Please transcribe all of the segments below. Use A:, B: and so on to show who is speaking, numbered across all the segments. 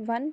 A: 1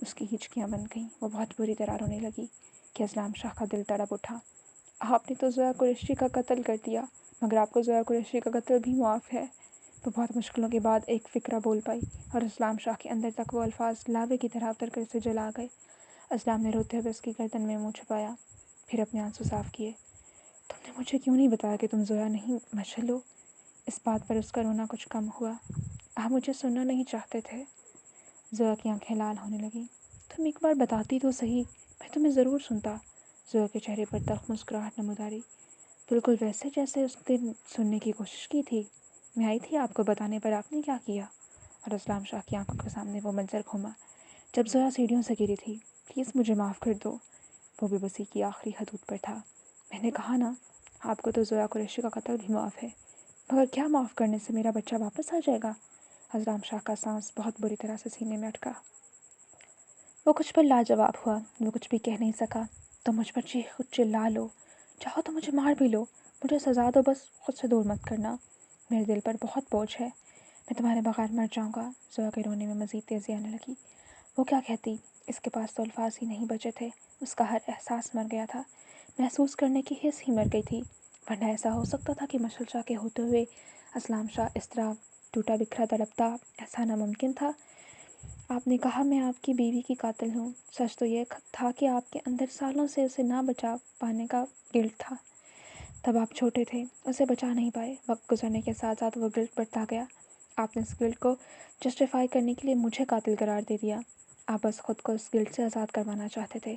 A: اس کی ہچکیاں بن گئیں، وہ بہت بری طرح رونے لگی کہ اسلام شاہ کا دل تڑپ اٹھا۔ آپ نے تو زویا قریشی کا قتل کر دیا، مگر آپ کو زویا قریشی کا قتل بھی معاف ہے۔ وہ بہت مشکلوں کے بعد ایک فکرہ بول پائی اور اسلام شاہ کے اندر تک وہ الفاظ لاوے کی طرح اتر کر اسے جلا گئے۔ اسلام نے روتے ہوئے اس کی گردن میں منہ چھپایا، پھر اپنے آنسو صاف کیے۔ تم نے مجھے کیوں نہیں بتایا کہ تم زویا نہیں مشعل ہو؟ اس بات پر اس کا رونا کچھ کم ہوا۔ آپ مجھے سننا نہیں چاہتے تھے۔ زویا کی آنکھیں لال ہونے لگیں۔ تم ایک بار بتاتی تو صحیح، میں تمہیں ضرور سنتا۔ زویا کے چہرے پر تلخ مسکراہٹ نموداری، بالکل ویسے جیسے اس دن سننے کی کوشش کی تھی۔ میں آئی تھی آپ کو بتانے، پر آپ نے کیا کیا؟ اور اسلام شاہ کی آنکھوں کے سامنے وہ منظر گھوما جب زویا سیڑھیوں سے گری تھی۔ پلیز مجھے معاف کر دو۔ وہ بے بسی کی آخری حدود پر تھا۔ میں نے کہا نا، آپ کو تو زویا قریشی کا قتل بھی معاف ہے، مگر کیا معاف کرنے سے میرا بچہ واپس آ جائے گا؟ اسلام شاہ کا سانس بہت بری طرح سے سینے میں اٹکا۔ وہ کچھ پر لاجواب ہوا، وہ کچھ بھی کہہ نہیں سکا۔ تم مجھ پر چلا لو، چاہو تو مجھے مار بھی لو، مجھے سزا دو، بس خود سے دور مت کرنا۔ میرے دل پر بہت بوجھ ہے، میں تمہارے بغیر مر جاؤں گا۔ زویا کے رونے میں مزید تیزی آنے لگی۔ وہ کیا کہتی؟ اس کے پاس تو الفاظ ہی نہیں بچے تھے۔ اس کا ہر احساس مر گیا تھا، محسوس کرنے کی حس ہی مر گئی تھی۔ ورنہ ایسا ہو سکتا تھا کہ مشعل شاہ کے ہوتے ہوئے اسلام شاہ اس طرح ٹوٹا بکھرا تڑپتا؟ ایسا ناممکن تھا۔ آپ نے کہا میں آپ کی بیوی کی قاتل ہوں۔ سچ تو یہ تھا کہ آپ کے اندر سالوں سے اسے نہ بچا پانے کا گلٹ تھا۔ تب آپ چھوٹے تھے، اسے بچا نہیں پائے۔ وقت گزرنے کے ساتھ ساتھ وہ گلٹ بڑھتا گیا۔ آپ نے اس گلٹ کو جسٹیفائی کرنے کے لیے مجھے قاتل قرار دے دیا۔ آپ بس خود کو اس گلٹ سے آزاد کروانا چاہتے تھے۔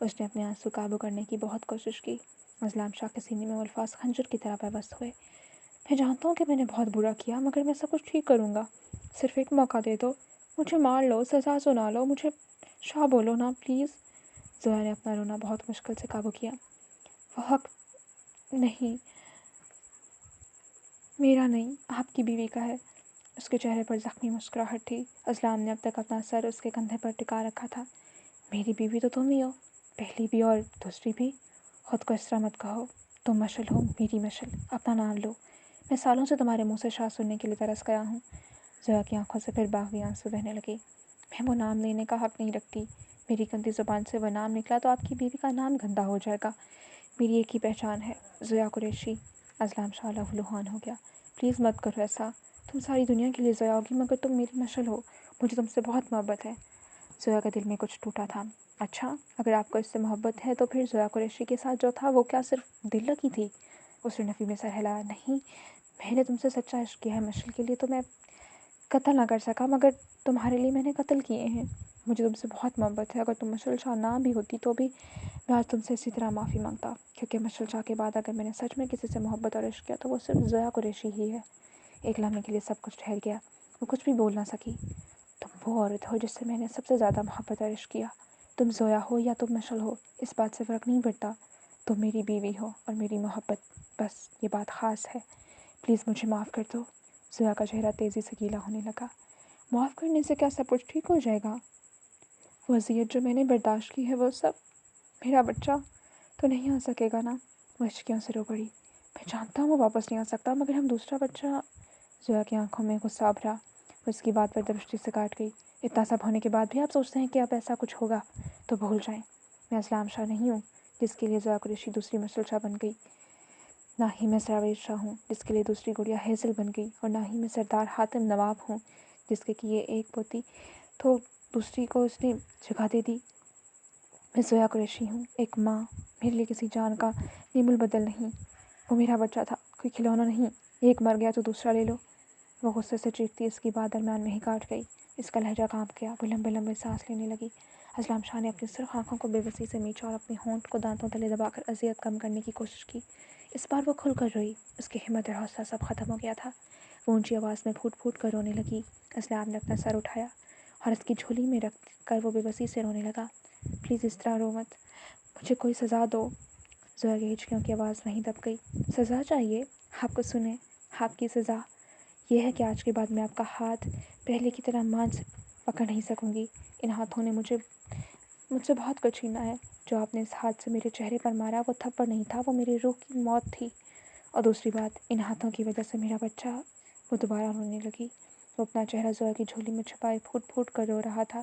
A: اس نے اپنے آنسو قابو کرنے کی بہت کوشش کی۔ اسلام شاہ کے سینے میں وہ الفاظ خنجر کی طرح پیوست ہوئے۔ میں جانتا ہوں کہ میں نے بہت برا کیا، مگر میں سب کچھ ٹھیک کروں گا۔ صرف ایک موقع دے دو، مجھے مار لو، سزا سنا لو، مجھے شاہ بولو نا پلیز۔ زویا نے اپنا رونا بہت مشکل سے قابو کیا۔ وہ حق نہیں، میرا نہیں، آپ کی بیوی کا ہے۔ اس کے چہرے پر زخمی مسکراہٹ تھی۔ اسلام نے اب تک اپنا سر اس کے کندھے پر ٹکا رکھا تھا۔ میری بیوی تو تم ہی ہو، پہلی بھی اور دوسری بھی۔ خود کو اس طرح مت کہو، تم مشعل ہو، میری مشعل۔ اپنا نام لو۔ میں سالوں سے تمہارے منہ سے شاہ سننے کے لیے ترس گیا ہوں۔ زویا کی آنکھوں سے پھر باغی آنسو بہنے لگے۔ میں وہ نام لینے کا حق نہیں رکھتی۔ میری گندی زبان سے وہ نام نکلا تو آپ کی بیوی کا نام گندا ہو جائے گا۔ میری ایک ہی پہچان ہے، زویا قریشی۔ اسلام شاہ لہولہان ہو گیا۔ پلیز مت کرو ایسا، تم ساری دنیا کے لیے زویا ہوگی، مگر تم میری مشعل ہو، مجھے تم سے بہت محبت ہے۔ زویا کے دل میں کچھ ٹوٹا تھا۔ اچھا، اگر آپ کو اس سے محبت ہے تو پھر زویا قریشی کے ساتھ جو تھا وہ کیا صرف دل لگی تھی؟ اس نے نفی میں سر ہلایا۔ نہیں، میں نے تم سے سچا عشق کیا ہے، مشعل کے لیے تو میں قتل نہ کر سکا، مگر تمہارے لیے میں نے قتل کیے ہیں۔ مجھے تم سے بہت محبت ہے، اگر تم مشعل شاہ نہ بھی ہوتی تو بھی میں آج تم سے اسی طرح معافی مانگتا، کیونکہ مشعل شاہ کے بعد اگر میں نے سچ میں کسی سے محبت اور عشق کیا تو وہ صرف زویا قریشی ہی ہے۔ ایک لمحے کے لیے سب کچھ ٹھہر گیا۔ وہ کچھ بھی بول نہ سکی۔ تم وہ عورت ہو جس سے میں نے سب سے زیادہ محبت اور عشق کیا۔ تم زویا ہو یا تم مشعل ہو، اس بات سے فرق نہیں پڑتا۔ تم میری بیوی ہو اور میری محبت، بس یہ بات خاص ہے۔ پلیز مجھے معاف کر دو۔ زویا کا چہرہ تیزی سے گیلا ہونے لگا۔ معاف کرنے سے کیا سب کچھ ٹھیک ہو جائے گا؟ وہ اذیت جو میں نے برداشت کی ہے وہ سب، میرا بچہ تو نہیں آ سکے گا نا؟ وہ ہچکیوں سے رو پڑی۔ میں جانتا ہوں وہ واپس نہیں آ سکتا، مگر ہم دوسرا بچہ۔ زویا کی آنکھوں میں غصہ ابھرا۔ وہ اس کی بات پر درشٹی سے کاٹ گئی۔ اتنا سب ہونے کے بعد بھی آپ سوچتے ہیں کہ اب ایسا کچھ ہوگا؟ تو بھول جائیں، میں اسلام شاہ نہیں ہوں جس کے لیے زویا قریشی دوسری مشعل شاہ بن گئی، نہ ہی میں سراویز شاہ ہوں جس کے لیے دوسری گڑیا ہیزل بن گئی، اور نہ ہی میں سردار حاتم نواب ہوں جس کے کہ یہ ایک پوتی تو دوسری کو اس نے جگہ دے دی۔ میں زویا قریشی ہوں، ایک ماں۔ میرے لیے کسی جان کا نیم البدل نہیں۔ وہ میرا بچہ تھا، کوئی کھلونا نہیں۔ ایک مر گیا تو دوسرا لے لو۔ وہ غصے سے چیختی اس کی بات درمیان میں ہی کاٹ گئی۔ اس کا لہجہ کانپ گیا، وہ لمبے لمبے سانس لینے لگی۔ اسلام شاہ نے اپنی سرخ آنکھوں کو بے بسی سے میچا اور اپنے ہونٹ کو دانتوں تلے دبا کر اذیت کم کرنے کی کوشش کی۔ اس بار وہ کھل کر روئی۔ اس کی ہمت اور حوصلہ سب ختم ہو گیا تھا۔ وہ اونچی آواز میں پھوٹ پھوٹ کر رونے لگی۔ اسلام نے اپنا سر اٹھایا اور اس کی جھولی میں رکھ کر وہ بے بسی سے رونے لگا۔ پلیز اس طرح رو مت، مجھے کوئی سزا دو۔ زویا کی ہچکیوں کی آواز وہیں دب گئی۔ سزا چاہیے؟ آپ کو سنیں، آپ کی سزا یہ ہے کہ آج کے بعد میں آپ کا ہاتھ پہلے کی طرح مان سے پکڑ نہیں سکوں گی۔ ان ہاتھوں نے مجھ سے بہت کچھ چھینا ہے۔ جو آپ نے اس ہاتھ سے میرے چہرے پر مارا وہ تھپڑ نہیں تھا، وہ میری روح کی موت تھی۔ اور دوسری بات، ان ہاتھوں کی وجہ سے میرا بچہ۔ وہ دوبارہ رونے لگی۔ وہ اپنا چہرہ زویا کی جھولی میں چھپائے پھوٹ پھوٹ کر رو رہا تھا۔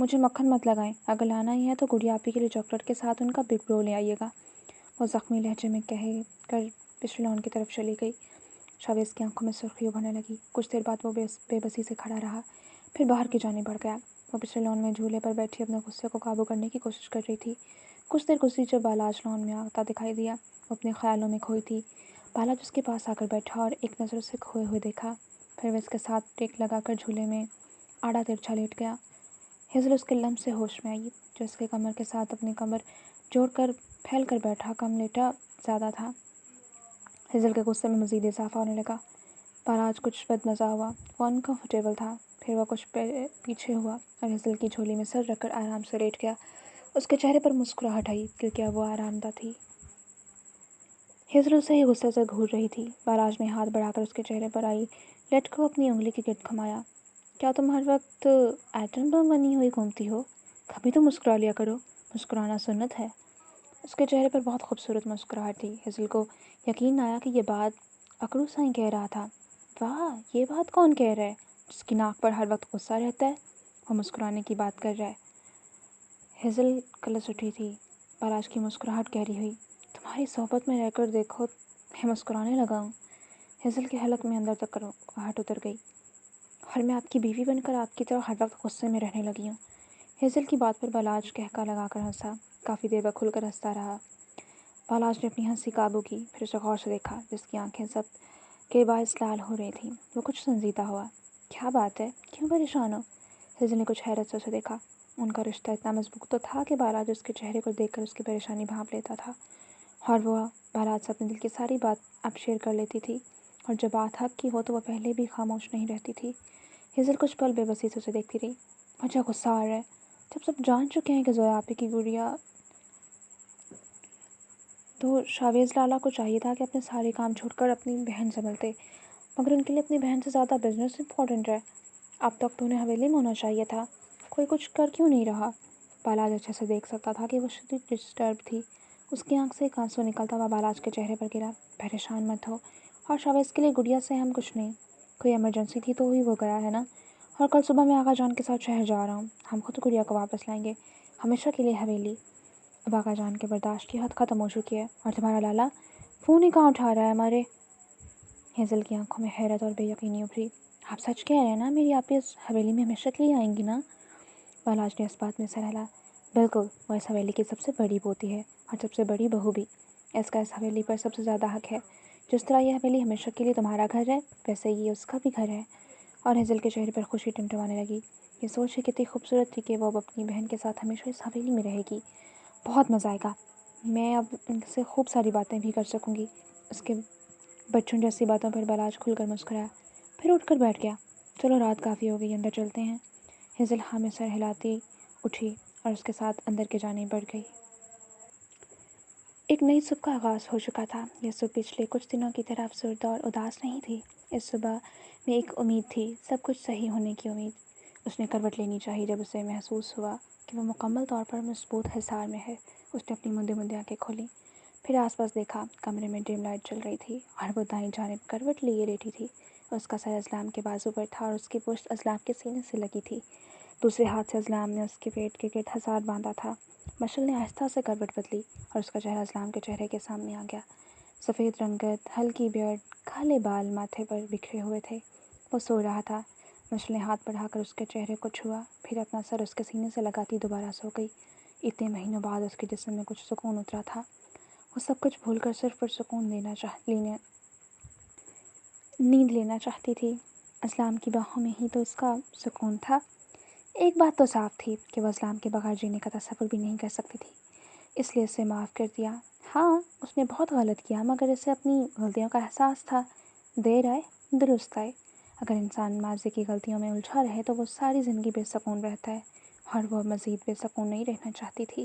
A: مجھے مکھن مت لگائیں، اگر لانا ہی ہے تو گڑیا آپی کے لیے چاکلیٹ کے ساتھ ان کا بگ برو لے آئیے گا، وہ زخمی لہجے میں کہہ کر پچھلے لان کی طرف چلی گئی۔ شاویز کی آنکھوں میں سرخی ابھرنے لگی۔ کچھ دیر بعد وہ بے بسی سے کھڑا رہا، پھر باہر کی جانب بڑھ گیا۔ وہ پچھلے لان میں جھولے پر بیٹھی اپنے غصے کو قابو کرنے کی کوشش کر رہی تھی۔ کچھ دیر گزری جب بالاج لان میں آتا دکھائی دیا۔ وہ اپنے خیالوں میں کھوئی تھی۔ بالاج اس کے پاس آ کر بیٹھا اور ایک نظر اسے کھوئے ہوئے دیکھا، پھر وہ اس کے ساتھ ٹیک لگا کر جھولے میں آڑا ترچھا لیٹ گیا۔ ہیزل اس کے لمس سے ہوش میں آئی، جو اس کے کمر کے ساتھ اپنی کمر جوڑ کر پھیل کر بیٹھا کم لیٹا زیادہ تھا۔ ہیزل کے غصے میں مزید اضافہ ہونے لگا۔ بالاج کچھ بد مزہ ہوا، وہ انکمفرٹیبل تھا، پھر وہ کچھ پیچھے ہوا اور ہیزل کی جھولی میں سر رکھ کر آرام سے لیٹ گیا۔ اس کے چہرے پر مسکراہٹ آئی کیونکہ اب وہ آرام دہ تھی۔ ہیزل اسے ہی غصے سے گھور رہی تھی۔ بالاج نے ہاتھ بڑھا کر اس کے چہرے پر آئی لٹ کو اپنی انگلی کے گرد گھمایا۔ کیا تم ہر وقت ایٹم بم بنی ہوئی گھومتی ہو؟ کبھی تو مسکرا لیا کرو، مسکرانا سنت ہے۔ اس کے چہرے پر بہت خوبصورت مسکراہٹ تھی۔ ہیزل کو یقین نہ آیا کہ یہ بات اکڑو سائیں کہہ رہا تھا۔ واہ، یہ بات کون کہہ رہا ہے جس کی ناک پر ہر وقت غصہ رہتا ہے؟ وہ مسکرانے کی بات کر رہا ہے۔ ہیزل کلس اٹھی تھی۔ بالاج کی مسکراہٹ گہری ہوئی۔ تمہاری صحبت میں رہ کر دیکھو میں مسکرانے لگا ہوں۔ ہیزل کے حلق میں اندر تک کڑواہٹ اتر گئی۔ اور میں آپ کی بیوی بن کر آپ کی طرح ہر وقت غصے میں رہنے لگی ہوں۔ ہیزل کی بات پر بالاج قہقہ لگا کر ہنسا۔ کافی دیر وہ کھل کر ہنستا رہا۔ بالاج نے اپنی ہنسی قابو کی، پھر اسے غور سے دیکھا جس کی آنکھیں سب کے باعث لال ہو رہی تھیں۔ وہ کچھ سنجیدہ ہوا۔ کیا بات ہے؟ کیوں پریشان ہو؟ ہیزل نے کچھ حیرت سے اسے دیکھا۔ ان کا رشتہ اتنا مضبوط تو تھا کہ بالاج اس کے چہرے کو دیکھ کر اس کی پریشانی بھانپ لیتا تھا، اور وہ بالاج سے اپنے دل کی ساری بات اب شیئر کر لیتی تھی، اور جب بات حق کی ہو تو وہ پہلے بھی خاموش نہیں رہتی تھی۔ ہیزل کچھ پل بے بسی سے اسے دیکھتی رہی۔ مجھے غصہ آ رہا ہے جب سب جان چکے ہیں کہ زویا آپی کی گڑیا، تو شاویز لالا کو چاہیے تھا کہ اپنے سارے کام چھوڑ کر اپنی بہن سے ملتے، مگر ان کے لیے اپنی بہن سے زیادہ بزنس امپورٹنٹ ہے۔ اب تک تو انہیں حویلی میں ہونا چاہیے تھا، کوئی کچھ کر کیوں نہیں رہا؟ بالاج اچھے سے دیکھ سکتا تھا کہ وہ شدید ڈسٹرب تھی۔ اس کی آنکھ سے ایک آنسو نکلتا ہوا بالاج کے چہرے پر گرا۔ پریشان مت ہو، اور شاویز کے لیے گڑیا سے ہم کچھ نہیں، کوئی ایمرجنسی تھی تو ہی وہ گیا ہے نا، اور کل صبح میں آغا جان کے ساتھ شہر جا رہا ہوں، ہم خود گڑیا کو واپس لائیں گے، ہمیشہ کے لیے حویلی۔ اب آغا جان کے برداشت کی حد ختم ہو چکی ہے، اور تمہارا لالا فون ہی کہاں اٹھا رہا ہے ہمارے؟ ہیزل کی آنکھوں میں حیرت اور بے یقینی ابھری۔ آپ سچ کہہ رہے ہیں نا، میری آپی اس حویلی میں ہمیشہ کے لیے آئیں گی نا؟ بالاج نے اس بات میں سر ہلا۔ بالکل، وہ اس حویلی کی سب سے بڑی پوتی ہے اور سب سے بڑی بہو بھی۔ اس کا اس حویلی پر سب سے زیادہ حق ہے۔ جس طرح یہ حویلی ہمیشہ کے لیے تمہارا گھر ہے، ویسے ہی یہ اس کا بھی گھر ہے۔ اور ہیزل کے چہرے پر خوشی ٹمٹمانے لگی۔ یہ سوچ ہی کتنی خوبصورت تھی کہ وہ اب اپنی بہن کے ساتھ ہمیشہ اس حویلی میں رہے گی۔ بہت مزہ آئے گا، میں اب ان سے خوب ساری باتیں بھی کر سکوں گی۔ اس کے بچوں جیسی باتوں پر بالاج کھل کر مسکرایا، پھر اٹھ کر بیٹھ گیا۔ چلو رات کافی ہو گئی، اندر چلتے ہیں۔ ہیزل ہاں میں سر ہلاتی اٹھی اور اس کے ساتھ اندر کے جانب بڑھ گئی۔ ایک نئی صبح کا آغاز ہو چکا تھا۔ یہ صبح پچھلے کچھ دنوں کی طرح افسردہ اور اداس نہیں تھی۔ اس صبح میں ایک امید تھی، سب کچھ صحیح ہونے کی امید۔ اس نے کروٹ لینی چاہی جب اسے محسوس ہوا کہ وہ مکمل طور پر مضبوط حصار میں ہے۔ اس نے اپنی مندے مندے آنکھیں کھولیں، پھر آس پاس دیکھا۔ کمرے میں ڈیم لائٹ چل رہی تھی اور وہ دائیں جانب کروٹ لیے لیٹی تھی۔ اس کا سر اسلام کے بازو پر تھا اور اس کی پشت اسلام کے سینے سے لگی تھی۔ دوسرے ہاتھ سے اسلام نے اس کے پیٹ کے گرد حصار باندھا تھا۔ مشعل نے آہستہ سے کروٹ بدلی اور اس کا چہرہ اسلام کے چہرے کے سامنے آ گیا۔ سفید رنگت، ہلکی بیئرڈ، کالے بال ماتھے پر بکھرے ہوئے تھے۔ وہ سو رہا تھا۔ مشعل نے ہاتھ بڑھا کر اس کے چہرے کو چھوا، پھر اپنا سر اس کے سینے سے لگاتی دوبارہ سو گئی۔ اتنے مہینوں بعد اس کے جسم میں کچھ سکون اترا تھا۔ وہ سب کچھ بھول کر صرف پرسکون نیند لینا چاہتی تھی۔ اسلام کی باہوں میں ہی تو اس کا سکون تھا۔ ایک بات تو صاف تھی کہ وہ اسلام کے بغیر جینے کا تصور بھی نہیں کر سکتی تھی، اس لیے اسے معاف کر دیا۔ ہاں، اس نے بہت غلط کیا، مگر اسے اپنی غلطیوں کا احساس تھا۔ دیر آئے درست آئے۔ اگر انسان ماضی کی غلطیوں میں الجھا رہے تو وہ ساری زندگی بے سکون رہتا ہے، اور وہ مزید بے سکون نہیں رہنا چاہتی تھی۔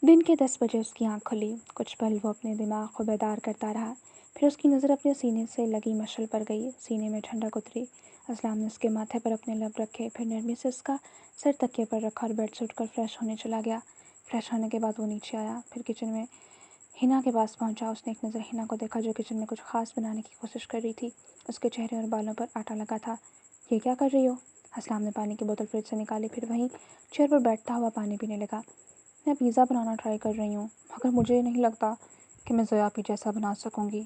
A: دن کے 10 بجے اس کی آنکھ کھلی۔ کچھ پل وہ اپنے دماغ کو بیدار کرتا رہا، پھر اس کی نظر اپنے سینے سے لگی مشعل پر گئی۔ سینے میں ٹھنڈک اتری۔ اسلام نے اس کے ماتھے پر اپنے لب رکھے، پھر نرمی سے اس کا سر تکیے پر رکھا اور بیڈ سے اٹھ کر فریش ہونے چلا گیا۔ فریش ہونے کے بعد وہ نیچے آیا، پھر کچن میں ہنا کے پاس پہنچا۔ اس نے ایک نظر ہنا کو دیکھا جو کچن میں کچھ خاص بنانے کی کوشش کر رہی تھی۔ اس کے چہرے اور بالوں پر آٹا لگا تھا۔ یہ کیا کر رہی ہو؟ اسلام نے پانی کی بوتل فریج سے نکالی، پھر وہیں چیئر پر بیٹھتا ہوا پانی پینے لگا۔ میں پیزا بنانا ٹرائی کر رہی ہوں، مگر مجھے نہیں لگتا کہ میں زویا پی جیسا بنا سکوں گی۔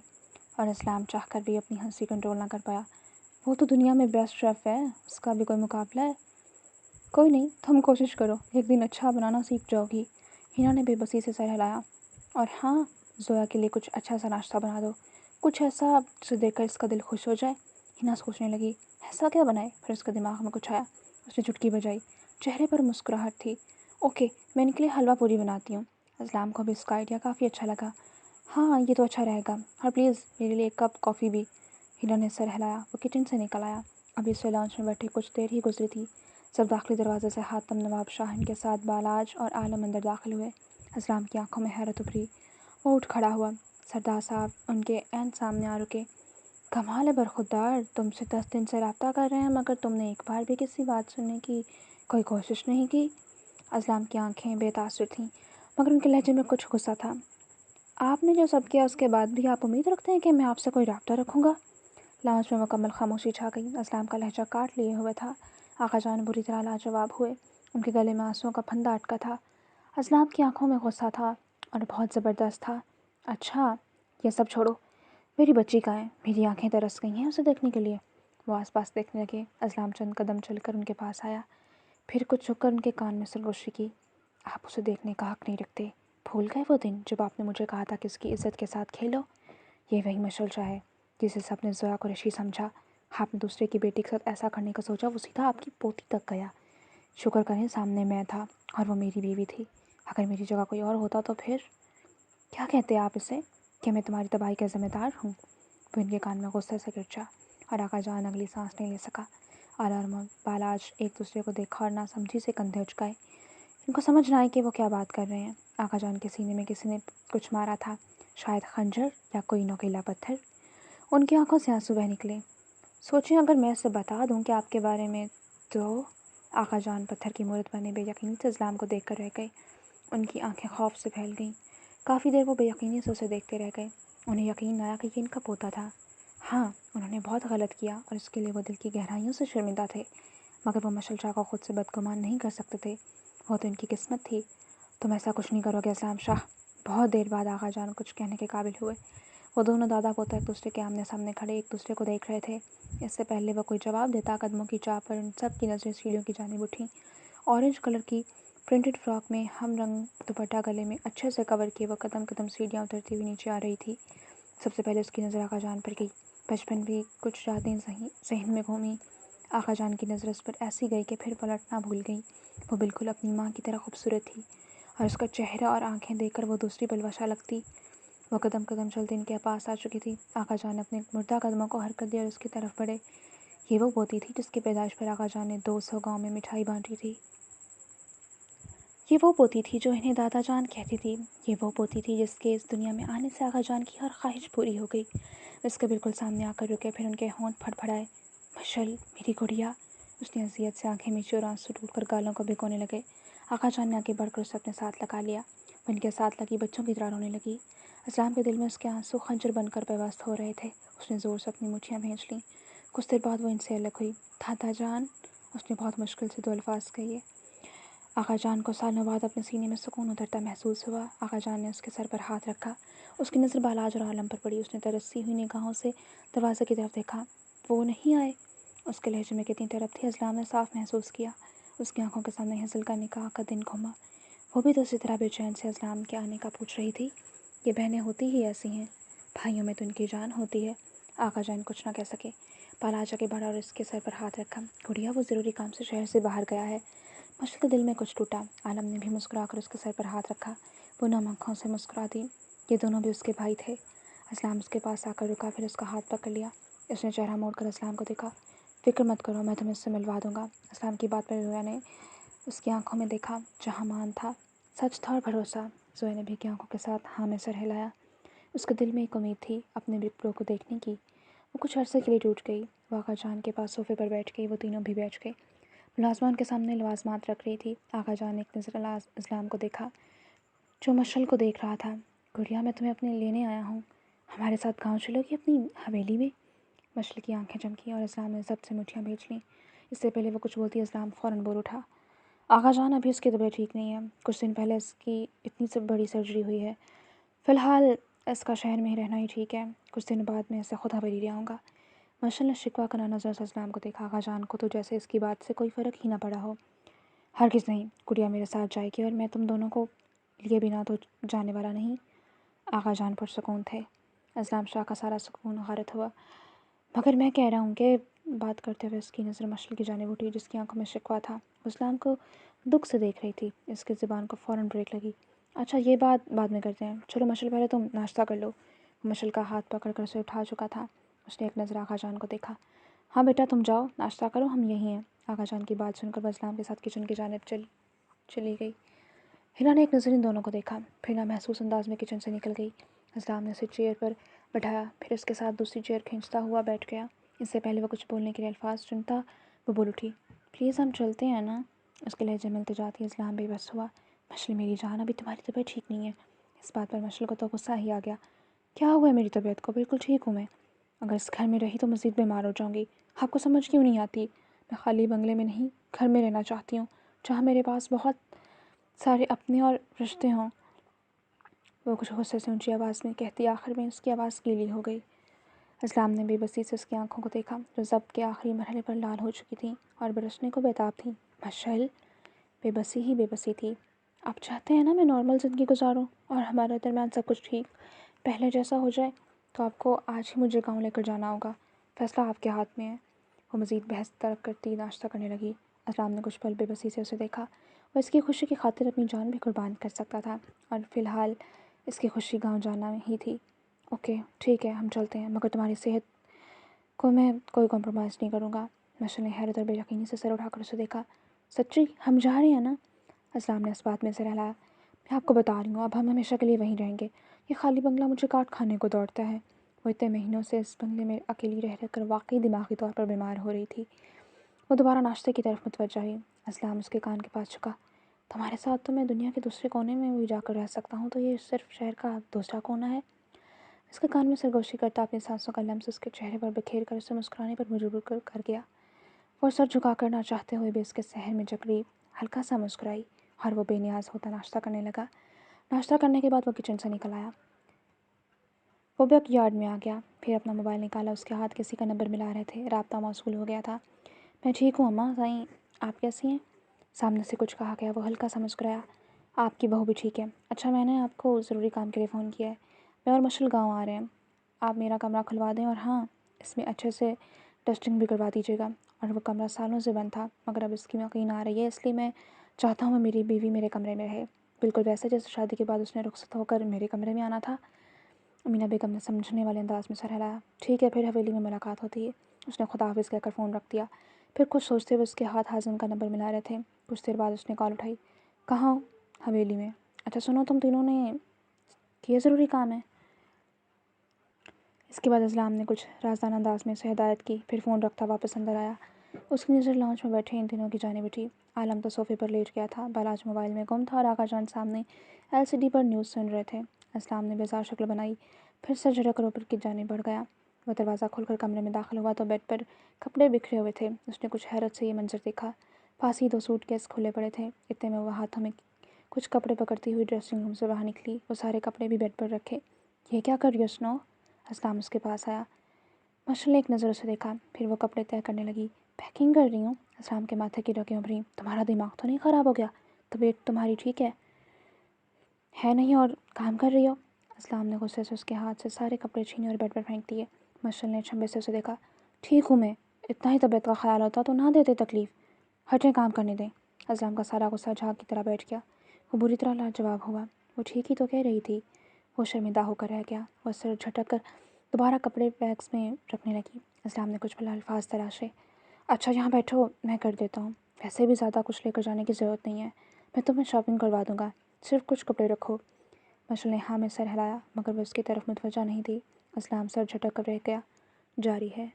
A: اور اسلام چاہ کر بھی اپنی ہنسی کنٹرول نہ کر پایا۔ وہ تو دنیا میں بیسٹ شیف ہے، اس کا بھی کوئی مقابلہ ہے؟ کوئی نہیں، تم کوشش کرو، ایک دن اچھا بنانا سیکھ جاؤ گی۔ ہنا نے بے بسی سے سر ہلایا۔ اور ہاں، زویا کے لیے کچھ اچھا سا ناشتہ بنا دو، کچھ ایسا جسے دیکھ کر اس کا دل خوش ہو جائے۔ ہنا سوچنے لگی، ایسا کیا بنائے؟ پھر اس کے دماغ میں کچھ آیا، اس نے چٹکی بجائی، چہرے پر مسکراہٹ تھی۔ اوکے، میں ان کے لیے حلوہ پوری بناتی ہوں۔ اسلام کو بھی اس کا آئیڈیا کافی اچھا لگا۔ ہاں، یہ تو اچھا رہے گا، اور پلیز میرے لیے ایک کپ کافی بھی۔ ہنا نے سر ہلایا۔ وہ کچن سے نکل آیا۔ ابھی سے لانچ میں بیٹھے کچھ دیر ہی گزری تھی، سب داخلی دروازے سے حاتم نواب شاہ ان کے ساتھ بالاج اور عالم اندر داخل ہوئے۔ اسلام کی آنکھوں میں حیرت ابھری۔ وہ اٹھ کھڑا ہوا۔ سردار صاحب ان کے عین سامنے آ رکے۔ کمال ہے برخودار، تم سے 10 دن سے رابطہ کر رہے ہیں مگر تم نے ایک بار بھی کسی بات سننے کی کوئی کوشش نہیں کی۔ اسلام کی آنکھیں بے تاثر تھیں، مگر ان کے لہجے میں کچھ غصہ تھا۔ آپ نے جو سب کیا اس کے بعد بھی آپ امید رکھتے ہیں کہ میں آپ سے کوئی رابطہ رکھوں گا؟ لانچ میں مکمل خاموشی چھا گئی۔ اسلام کا لہجہ کاٹ لیے ہوئے تھا۔ آقا جان بری طرح لاجواب ہوئے۔ ان کے گلے میں آنسوؤں کا پھندا اٹکا تھا۔ اسلام کی آنکھوں میں غصہ تھا، اور بہت زبردست تھا۔ اچھا، یہ سب چھوڑو، میری بچی کہاں ہے؟ میری آنکھیں ترس گئی ہیں اسے دیکھنے کے لیے۔ وہ آس پاس دیکھنے لگے۔ اسلام چند قدم چل کر ان کے پاس آیا، پھر کچھ جھک کر ان کے کان میں سرگوشی کی۔ آپ اسے دیکھنے کا حق نہیں رکھتے۔ بھول گئے وہ دن جب آپ نے مجھے کہا تھا کہ اس کی عزت کے ساتھ کھیلو؟ یہ وہی مشلچا ہے جسے سب نے زویا قریشی سمجھا۔ آپ نے دوسرے کی بیٹی کے ساتھ ایسا کرنے کا سوچا، وہ سیدھا آپ کی پوتی تک گیا۔ شکر کریں سامنے میں تھا اور وہ میری بیوی تھی، اگر میری جگہ کوئی اور ہوتا تو پھر؟ کیا کہتے آپ اسے؟ کہ میں تمہاری تباہی کا ذمہ دار ہوں؟ وہ ان کے کان میں غصے سے گرجا، اور آقا جان اگلی سانس نہیں لے سکا۔ اعلیٰ اور بالاج ایک دوسرے کو دیکھا اور ناسمجھی سے کندھے اچکائے۔ ان کو سمجھ نہ آئی کہ وہ کیا بات کر رہے ہیں۔ آقا جان کے سینے میں کسی نے کچھ مارا تھا، شاید خنجر یا کوئی نوکیلا پتھر۔ ان کی آنکھوں سے آنسو بہہ نکلے۔ سوچیں اگر میں اسے بتا دوں کہ آپ کے بارے میں تو؟ آقا جان پتھر کی مورت بنے بے یقینی سے اسلام کو دیکھ کر رہ گئے۔ ان کی آنکھیں خوف سے پھیل گئیں۔ کافی دیر وہ بے یقینی سے اسے دیکھتے رہ گئے۔ انہیں یقین نہ آیا کہ یہ ان کا پوتا تھا۔ ہاں، انہوں نے بہت غلط کیا اور اس کے لیے وہ دل کی گہرائیوں سے شرمندہ تھے، مگر وہ مشلچا کو خود سے بدگمان نہیں کر سکتے تھے۔ وہ تو ان کی قسمت تھی۔ تم ایسا کچھ نہیں کرو گے اسلام شاہ۔ بہت دیر بعد آقا جان کچھ کہنے کے قابل ہوئے۔ وہ دونوں دادا پوتا ایک دوسرے کے آمنے سامنے کھڑے ایک دوسرے کو دیکھ رہے تھے۔ اس سے پہلے وہ کوئی جواب دیتا، قدموں کی چاہ پر ان سب کی نظریں سیڑھیوں کی جانب اٹھیں۔ اورنج کلر کی پرنٹڈ فراک میں ہم رنگ دوپٹہ گلے میں اچھے سے کور کیے وہ قدم قدم سیڑھیاں اترتی ہوئی نیچے آ رہی تھی۔ سب سے پہلے اس کی نظر آقا جان پر گئی۔ بچپن بھی کچھ یادیں ذہن میں گھومیں۔ آقا جان کی نظر اس پر ایسی گئی کہ پھر پلٹنا بھول گئی۔ وہ بالکل اپنی ماں کی طرح خوبصورت تھی، اور اس کا چہرہ اور آنکھیں دیکھ کر وہ دوسری بلوشہ لگتی۔ وہ قدم قدم چلتے ان کے پاس آ چکی تھی۔ آقا جان نے اپنے مردہ قدموں کو حرکت دی اور اس کی طرف بڑھے۔ یہ وہ پوتی تھی جس کی پیدائش پر آقا جان نے 200 گاؤں میں مٹھائی بانٹی تھی۔ یہ وہ پوتی تھی جو انہیں دادا جان کہتی تھی۔ یہ وہ پوتی تھی جس کے اس دنیا میں آنے سے آقا جان کی ہر خواہش پوری ہو گئی۔ اس کے بالکل سامنے آ کر رکے، پھر ان کے ہونٹ پھڑ پھڑائے۔ مشل، میری گڑیا۔ اس نے اذیت سے آنکھیں میچی اور آنسو ٹوٹ کر گالوں کو بھگونے لگے۔ آقا جان نے آگے بڑھ کر اسے اپنے ساتھ لگا لیا۔ وہ ان کے ساتھ لگی بچوں کی طرح رونے لگی۔ اسلام کے دل میں اس کے آنسو خنجر بن کر پیوست ہو رہے تھے۔ اس نے زور سے اپنی مٹھیاں بھینچ لیں۔ کچھ دیر بعد وہ ان سے الگ ہوئی۔ دادا جان، اس نے بہت مشکل سے 2 الفاظ کہے۔ آقا جان کو سالوں بعد اپنے سینے میں سکون اترتا محسوس ہوا۔ آقا جان نے اس کے سر پر ہاتھ رکھا۔ اس کی نظر بالاج اور عالم پر پڑی۔ اس نے ترسی ہوئی نگاہوں سے دروازے کی طرف دیکھا۔ وہ نہیں آئے؟ اس کے لہجے میں کتنی طرب تھی، اسلام نے صاف محسوس کیا۔ اس کی آنکھوں کے سامنے حزل کا نکاح کا دن گھوما۔ وہ بھی تو اسی طرح بے چین سے اسلام کے آنے کا پوچھ رہی تھی۔ یہ بہنیں ہوتی ہی ایسی ہیں، بھائیوں میں تو ان کی جان ہوتی ہے۔ آقا جان کچھ نہ کہہ سکے۔ بالاج آگے بڑھا اور اس کے سر پر ہاتھ رکھا۔ گڑیا، وہ ضروری کام سے شہر سے باہر گیا ہے۔ مشل کے دل میں کچھ ٹوٹا۔ عالم نے بھی مسکرا کر اس کے سر پر ہاتھ رکھا۔ وہ نم آنکھوں سے مسکرا دی۔ یہ دونوں بھی اس کے بھائی تھے۔ اسلام اس کے پاس آ کر رکا، پھر اس کا ہاتھ پکڑ لیا۔ اس نے چہرہ موڑ کر اسلام کو دیکھا۔ فکر مت کرو، میں تمہیں اس سے ملوا دوں گا۔ اسلام کی بات پر زویا نے اس کی آنکھوں میں دیکھا جہاں مان تھا، سچ تھا اور بھروسہ۔ زویا نے بھیگی آنکھوں کے ساتھ ہاں میں سر ہلایا۔ اس کے دل میں ایک امید تھی اپنے بگ برو کو دیکھنے کی۔ وہ کچھ عرصے کے لیے ٹوٹ گئی۔ وہ آقا جان کے پاس صوفے پر بیٹھ گئی۔ وہ تینوں بھی بیٹھ گئے۔ ملازمہ ان کے سامنے لوازمات رکھ رہی تھی۔ آقا جان نے ایک نظر اسلام کو دیکھا جو مشل کو دیکھ رہا تھا۔ گڑیا، میں تمہیں اپنے لینے آیا ہوں، ہمارے ساتھ گاؤں چلو گی اپنی حویلی میں؟ مشل کی آنکھیں چمکی اور اسلام نے ضبط سے مٹھیاں بھیج لیں۔ اس سے پہلے وہ کچھ بولتی اسلام فوراً بول اٹھا، آغا جان ابھی اس کی طبیعت ٹھیک نہیں ہے، کچھ دن پہلے اس کی اتنی سے بڑی سرجری ہوئی ہے، فی الحال اس کا شہر میں ہی رہنا ہی ٹھیک ہے، کچھ دن بعد میں اسے خود خبری لے آؤں گا۔ مشعل نے شکوہ کرنا نظر سے اسلام کو دیکھا، آغا جان کو تو جیسے اس کی بات سے کوئی فرق ہی نہ پڑا ہو۔ ہرگز نہیں، گڑیا میرے ساتھ جائے گی اور میں تم دونوں کو لیے بنا تو جانے والا نہیں۔ آغا جان پرسکون تھے، اسلام شاہ کا سارا سکون غارت ہوا۔ مگر میں کہہ رہا ہوں کہ بات کرتے ہوئے اس کی نظر مشعل کی جانب اٹھی جس کی آنکھوں میں شکوہ تھا، اسلام کو دکھ سے دیکھ رہی تھی، اس کی زبان کو فوراً بریک لگی۔ اچھا یہ بات بعد میں کرتے ہیں، چلو مشعل پہلے تم ناشتہ کر لو۔ مشعل کا ہاتھ پکڑ کر اسے اٹھا چکا تھا، اس نے ایک نظر آغا جان کو دیکھا، ہاں بیٹا تم جاؤ ناشتہ کرو، ہم یہیں ہیں۔ آغا جان کی بات سن کر وہ اسلام کے ساتھ کچن کی جانب چلی گئی۔ ہنا نے ایک نظر ان دونوں کو دیکھا، پھر نامحسوس انداز میں کچن سے نکل گئی۔ اسلام نے اسے چیئر پر بٹھایا، پھر اس کے ساتھ دوسری چیئر کھینچتا ہوا بیٹھ گیا۔ اس سے پہلے وہ کچھ بولنے کے لیے الفاظ چنتا وہ بول اٹھی، پلیز ہم چلتے ہیں نا۔ اس کے لہجے میں التجا تھی۔ اسلام بے بس ہوا، مشعل میری جان ابھی تمہاری طبیعت ٹھیک نہیں ہے۔ اس بات پر مشعل کو تو غصہ ہی آ گیا، کیا ہوا ہے میری طبیعت کو؟ بالکل ٹھیک ہوں میں، اگر اس گھر میں رہی تو مزید بیمار ہو جاؤں گی۔ آپ کو سمجھ کیوں نہیں آتی؟ میں خالی بنگلے میں نہیں گھر میں رہنا چاہتی ہوں جہاں میرے پاس بہت سارے اپنے اور رشتے ہوں۔ وہ کچھ غصے سے اونچی آواز میں کہتی، آخر میں اس کی آواز گیلی ہو گئی۔ اسلام نے بے بسی سے اس کی آنکھوں کو دیکھا جو ضبط کے آخری مرحلے پر لال ہو چکی تھیں اور برسنے کو بےتاب تھیں۔ مشعل، بے بسی ہی بے بسی تھی۔ آپ چاہتے ہیں نا میں نارمل زندگی گزاروں اور ہمارے درمیان سب کچھ ٹھیک پہلے جیسا ہو جائے، تو آپ کو آج ہی مجھے گاؤں لے کر جانا ہوگا، فیصلہ آپ کے ہاتھ میں ہے۔ وہ مزید بحث ترک کرتی ناشتہ کرنے لگی۔ اسلام نے کچھ پل بے بسی سے اسے دیکھا، وہ اس کی خوشی کی خاطر اپنی جان بھی قربان کر سکتا تھا اور فی الحال اس کی خوشی گاؤں جانا ہی تھی۔ اوکے ٹھیک ہے ہم چلتے ہیں، مگر تمہاری صحت کو میں کوئی کمپرومائز نہیں کروں گا۔ مشعل نے حیرت اور بے یقینی سے سر اٹھا کر اسے دیکھا، سچی ہم جا رہے ہیں نا؟ اسلام نے اس بات میں سر ہلایا، میں آپ کو بتا رہی ہوں اب ہم ہمیشہ کے لیے وہیں رہیں گے، یہ خالی بنگلہ مجھے کاٹ کھانے کو دوڑتا ہے۔ وہ اتنے مہینوں سے اس بنگلے میں اکیلی رہ کر واقعی دماغی طور پر بیمار ہو رہی تھی۔ وہ دوبارہ ناشتے کی طرف متوجہ ہوئی۔ اسلام اس کے کان کے پاس جھکا، تمہارے ساتھ تو میں دنیا کے دوسرے کونے میں بھی جا کر رہ سکتا ہوں، تو یہ صرف شہر کا دوسرا کونا ہے؟ اس کے کان میں سرگوشی کرتا اپنی سانسوں کا لمس اس کے چہرے پر بکھیر کر اسے مسکرانے پر مجبور کر گیا۔ وہ سر جھکا کر نہ چاہتے ہوئے بھی اس کے صحن میں جکڑی ہلکا سا مسکرائی اور وہ بے نیاز ہوتا ناشتہ کرنے لگا۔ ناشتہ کرنے کے بعد وہ کچن سے نکل آیا، وہ بیک یارڈ میں آ گیا، پھر اپنا موبائل نکالا، اس کے ہاتھ کسی کا نمبر ملا رہے تھے، رابطہ موصول ہو گیا تھا۔ میں ٹھیک ہوں اماں سائیں، آپ کیسی ہیں؟ سامنے سے کچھ کہا گیا، وہ ہلکا سا مسکرایا، آپ کی بہو بھی ٹھیک ہے؟ اچھا میں نے آپ کو ضروری کام کے لیے فون کیا ہے، میں اور مشعل گاؤں آ رہے ہیں، آپ میرا کمرہ کھلوا دیں اور ہاں اس میں اچھے سے ڈسٹنگ بھی کروا دیجیے گا۔ اور وہ کمرہ سالوں سے بند تھا مگر اب اس کی یقین آ رہی ہے، اس لیے میں چاہتا ہوں میری بیوی میرے کمرے میں رہے، بالکل ویسے جیسے شادی کے بعد اس نے رخصت ہو کر میرے کمرے میں آنا تھا۔ امینا بیگم نے سمجھنے والے انداز میں سر ہلایا، ٹھیک ہے پھر حویلی میں ملاقات ہوتی ہے۔ اس نے خدا حافظ کہہ کر فون رکھ دیا، پھر کچھ سوچتے ہوئے اس کے ہاتھ ہاضم کا نمبر ملا رہے تھے۔ کچھ دیر بعد اس نے کال اٹھائی، کہاں ہو؟ حویلی میں۔ اچھا سنو تم تینوں نے کیا ضروری کام ہے؟ اس کے بعد اسلام نے کچھ رازدار انداز میں اسے ہدایت کی، پھر فون رکھتا واپس اندر آیا۔ اس کی نظر لانچ میں بیٹھے ان تینوں کی جانب اٹھی۔ عالم تو صوفے پر لیٹ گیا تھا، بالاج موبائل میں گم تھا اور آغا جان سامنے LCD پر نیوز سن رہے تھے۔ اسلام نے بیزار شکل بنائی، پھر سر جھٹک کر اوپر کی جانب بڑھ گیا۔ وہ دروازہ کھول کر کمرے میں داخل ہوا تو بیڈ پر کپڑے بکھرے ہوئے تھے۔ اس نے کچھ حیرت سے یہ منظر دیکھا، پاس ہی 2 سوٹ کیس کھلے پڑے تھے۔ اتنے میں وہ ہاتھوں میں کچھ کپڑے پکڑتی ہوئی ڈریسنگ روم سے باہر نکلی، وہ سارے کپڑے بھی بیڈ پر رکھے۔ یہ کیا کر رہی ہو سنو؟ اسلام اس کے پاس آیا۔ مشعل نے ایک نظر اسے دیکھا، پھر وہ کپڑے طے کرنے لگی۔ پیکنگ کر رہی ہوں؟ اسلام کے ماتھے کی رگیں ابھریں، تمہارا دماغ تو نہیں خراب ہو گیا؟ طبیعت تمہاری ٹھیک ہے نہیں اور کام کر رہی ہو؟ اسلام نے غصے سے اس کے ہاتھ سے سارے کپڑے چھینے اور بیڈ پر پھینک دیے۔ مشعل نے چھمبے سے اسے دیکھا، ٹھیک ہوں میں، اتنا ہی طبیعت کا خیال ہوتا تو نہ دیتے تکلیف، ہٹیں کام کرنے دیں۔ اسلام کا سارا غصہ جھاگ کی طرح بیٹھ گیا، وہ بری طرح لاجواب ہوا، وہ ٹھیک ہی تو کہہ رہی تھی۔ وہ شرمندہ ہو کر رہ گیا، وہ سر جھٹک کر دوبارہ کپڑے بیگز میں رکھنے لگی۔ اسلام نے کچھ پل الفاظ تراشے، اچھا یہاں بیٹھو میں کر دیتا ہوں، ویسے بھی زیادہ کچھ لے کر جانے کی ضرورت نہیں ہے، میں تمہیں شاپنگ کروا دوں گا، صرف کچھ کپڑے رکھو۔ مشعل نے ہاں میں سر ہلایا مگر وہ اس کی طرف متوجہ نہیں تھی۔ اسلام سر جھٹک کر رہ گیا، جاری ہے۔